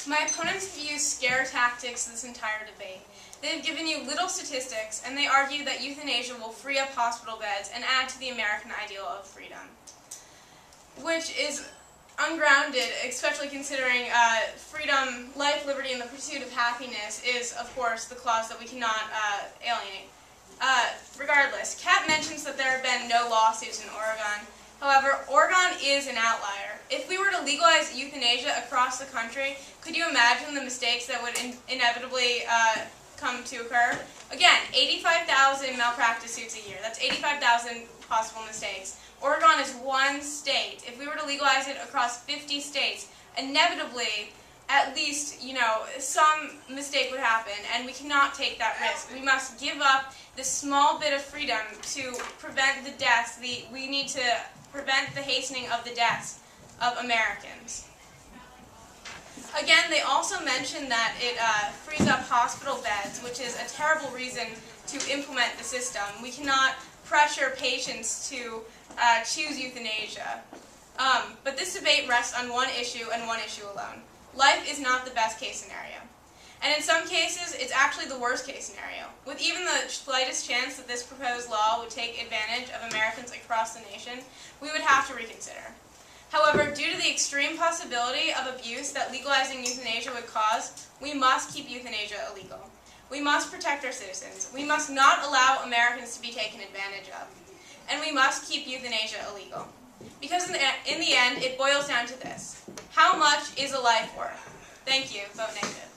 My opponents have used scare tactics this entire debate. They have given you little statistics, and they argue that euthanasia will free up hospital beds and add to the American ideal of freedom, which is ungrounded, especially considering freedom, life, liberty, and the pursuit of happiness is, of course, the clause that we cannot alienate. Regardless, Kat mentions that there have been no lawsuits in Oregon. However, Oregon is an outlier. If we were to legalize euthanasia across the country, could you imagine the mistakes that would inevitably come to occur? Again, 85,000 malpractice suits a year. That's 85,000 possible mistakes. Oregon is one state. If we were to legalize it across 50 states, inevitably, at least, some mistake would happen, and we cannot take that risk. We must give up this small bit of freedom to prevent the deaths. We need to prevent the hastening of the deaths of Americans. Again, they also mention that it frees up hospital beds, which is a terrible reason to implement the system. We cannot pressure patients to choose euthanasia. But this debate rests on one issue and one issue alone. Life is not the best case scenario. And in some cases, it's actually the worst case scenario. With even the slightest chance that this proposed law would take advantage of Americans across the nation, we would have to reconsider. However, due to the extreme possibility of abuse that legalizing euthanasia would cause, we must keep euthanasia illegal. We must protect our citizens. We must not allow Americans to be taken advantage of. And we must keep euthanasia illegal. Because in the end, it boils down to this. How much is a life worth? Thank you. Vote negative.